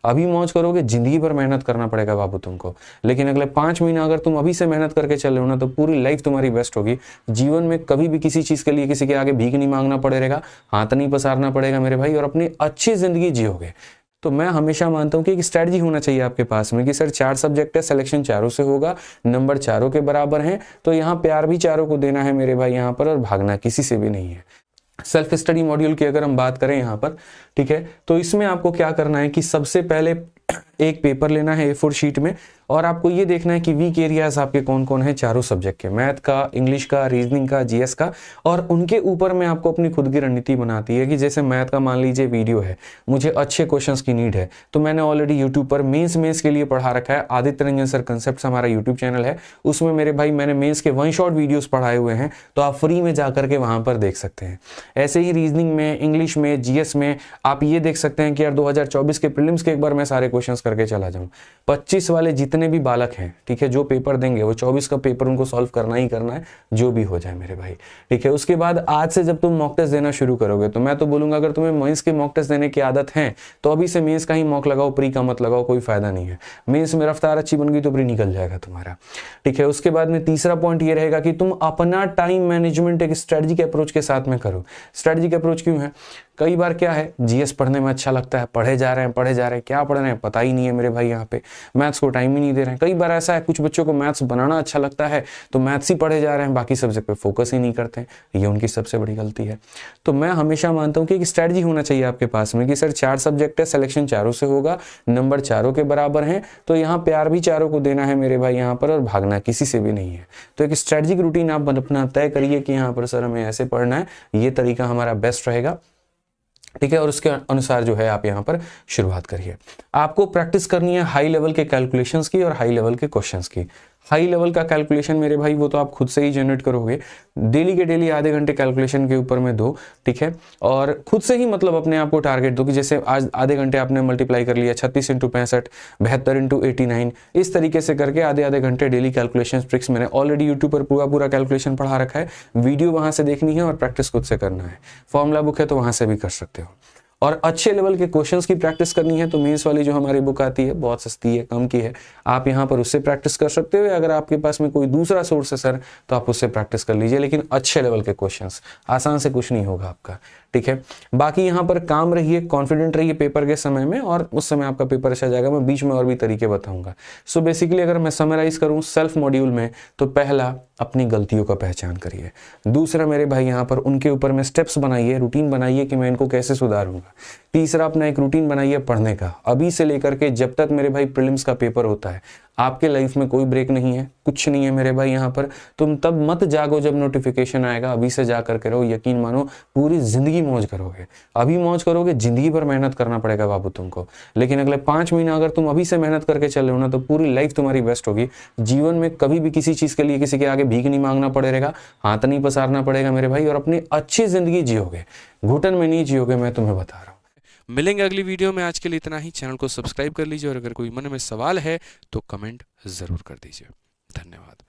अभी मौज करोगे, जिंदगी भर मेहनत करना पड़ेगा बाबू तुमको। लेकिन अगले 5 महीना अगर तुम अभी से मेहनत करके चल रहे हो ना, तो पूरी लाइफ तुम्हारी बेस्ट होगी। जीवन में कभी भी किसी चीज के लिए किसी के आगे भीख नहीं मांगना पड़ेगा, हाथ नहीं पसारना पड़ेगा मेरे भाई, और अपनी अच्छी जिंदगी जियोगे। तो मैं हमेशा मानता हूं कि एक स्ट्रेटजी होना चाहिए आपके पास में कि सर 4 सब्जेक्ट है, सिलेक्शन चारों से होगा, नंबर चारों के बराबर हैं, तो यहाँ प्यार भी चारों को देना है मेरे भाई यहाँ पर, और भागना किसी से भी नहीं है। सेल्फ स्टडी मॉड्यूल की अगर हम बात करें यहाँ पर, ठीक है, तो इसमें आपको क्या करना है कि सबसे पहले एक पेपर लेना है A4 शीट में, और आपको ये देखना है कि वीक एरियाज आपके कौन कौन है चारों सब्जेक्ट के, मैथ का, इंग्लिश का, रीजनिंग का, जीएस का, और उनके ऊपर में आपको अपनी खुद की रणनीति बनाती है कि जैसे मैथ का मान लीजिए वीडियो है, मुझे अच्छे क्वेश्चंस की नीड है, तो मैंने ऑलरेडी यूट्यूब पर मेंस के लिए पढ़ा रखा है। आदित्य रंजन सर कंसेप्ट हमारा यूट्यूब चैनल है, उसमें मेरे भाई मैंने मेंस के 1 शॉट वीडियोस पढ़ाए हुए हैं, तो आप फ्री में जाकर के वहां पर देख सकते हैं। ऐसे ही रीजनिंग में, इंग्लिश में, जीएस में आप ये देख सकते हैं कि यार 2024 के प्रीलिम्स के एक बार मैं सारे क्वेश्चंस करके चला जाऊं। 25 वाले जितने भी बालक हैं, ठीक है, जो पेपर देंगे वो 24 का पेपर उनको सॉल्व करना ही करना है, जो भी हो जाए मेरे भाई, ठीक है। उसके बाद आज से जब तुम मॉक टेस्ट देना शुरू करोगे, तो मैं तो बोलूंगा अगर तुम्हें मेंस के मॉक टेस्ट देने की आदत है तो अभी से मेंस का ही मॉक लगाओ, प्री का मत लगाओ, कोई फायदा नहीं है। मेंस में रफ्तार अच्छी बन गई तो प्री निकल जाएगा तुम्हारा, ठीक है। उसके बाद में तीसरा पॉइंट ये रहेगा कि तुम अपना टाइम मैनेजमेंट एक स्ट्रेटजी के अप्रोच के साथ में करो। स्ट्रेटजी के अप्रोच क्यों है? कई बार क्या है, जीएस पढ़ने में अच्छा लगता है, पढ़े जा रहे हैं, क्या पढ़ रहे हैं पता ही नहीं है मेरे भाई, यहाँ पे मैथ्स को टाइम ही नहीं दे रहे हैं। कई बार ऐसा है कुछ बच्चों को मैथ्स बनाना अच्छा लगता है, तो मैथ्स ही पढ़े जा रहे हैं, बाकी सब्जेक्ट पे फोकस ही नहीं करते हैं, ये उनकी सबसे बड़ी गलती है। तो मैं हमेशा मानता हूँ कि एक स्ट्रेटजी होना चाहिए आपके पास में कि सर 4 सब्जेक्ट है, सिलेक्शन चारों से होगा, नंबर चारों के बराबर हैं, तो यहाँ प्यार भी चारों को देना है मेरे भाई यहाँ पर, और भागना किसी से भी नहीं है। तो एक स्ट्रेटजिक रूटीन आप अपना तय करिए कि यहाँ पर सर हमें ऐसे पढ़ना है, ये तरीका हमारा बेस्ट रहेगा, ठीक है। और उसके अनुसार जो है आप यहाँ पर शुरुआत करिए। आपको प्रैक्टिस करनी है हाई लेवल के कैलकुलेशंस की और हाई लेवल के क्वेश्चंस की। हाई लेवल का कैलकुलेशन मेरे भाई वो तो आप खुद से ही जनरेट करोगे, डेली के डेली आधे घंटे कैलकुलेशन के ऊपर में दो, ठीक है। और खुद से ही मतलब अपने आप को टारगेट दो कि जैसे आज आधे घंटे आपने मल्टीप्लाई कर लिया, 36 × 65, 72 × 89, इस तरीके से करके आधे आधे घंटे डेली कैलकुलेशन ट्रिक्स मैंने ऑलरेडी यूट्यूब पर पूरा कैलकुलेशन पढ़ा रखा है, वीडियो वहां से देखनी है और प्रैक्टिस खुद से करना है। फॉर्मूला बुक है तो वहां से भी कर सकते हो। और अच्छे लेवल के क्वेश्चंस की प्रैक्टिस करनी है तो मेंस वाली जो हमारी बुक आती है, बहुत सस्ती है, कम की है, आप यहाँ पर उससे प्रैक्टिस कर सकते हो, या अगर आपके पास में कोई दूसरा सोर्स है सर तो आप उससे प्रैक्टिस कर लीजिए, लेकिन अच्छे लेवल के क्वेश्चंस, आसान से कुछ नहीं होगा आपका, ठीक है। बाकी यहाँ पर काम रहिए, कॉन्फिडेंट रहिए पेपर के समय में, और उस समय आपका पेपर अच्छा जाएगा। मैं बीच में और भी तरीके बताऊंगा। सो बेसिकली अगर मैं समराइज करूँ सेल्फ मॉड्यूल में, तो पहला अपनी गलतियों का पहचान करिए, दूसरा मेरे भाई यहाँ पर उनके ऊपर में स्टेप्स बनाइए, रूटीन बनाइए कि मैं इनको कैसे सुधारूंगा, तीसरा अपना एक रूटीन बनाइए पढ़ने का, अभी से लेकर के जब तक मेरे भाई प्रीलिम्स का पेपर होता है। आपके लाइफ में कोई ब्रेक नहीं है, कुछ नहीं है मेरे भाई यहाँ पर, तुम तब मत जागो जब नोटिफिकेशन आएगा, अभी से जा करके रहो, यकीन मानो पूरी जिंदगी मौज करोगे। अभी मौज करोगे, जिंदगी भर मेहनत करना पड़ेगा बाबू तुमको, लेकिन अगले 5 महीना अगर तुम अभी से मेहनत करके चल रहे हो ना, तो पूरी लाइफ तुम्हारी बेस्ट होगी। जीवन में कभी भी किसी चीज के लिए किसी के आगे भीख नहीं मांगना पड़ेगा, हाथ नहीं पसारना पड़ेगा मेरे भाई, और अपनी अच्छी जिंदगी जियोगे, घुटन में नहीं जियोगे, मैं तुम्हें बता रहा हूँ। मिलेंगे अगली वीडियो में, आज के लिए इतना ही। चैनल को सब्सक्राइब कर लीजिए और अगर कोई मन में सवाल है तो कमेंट ज़रूर कर दीजिए। धन्यवाद।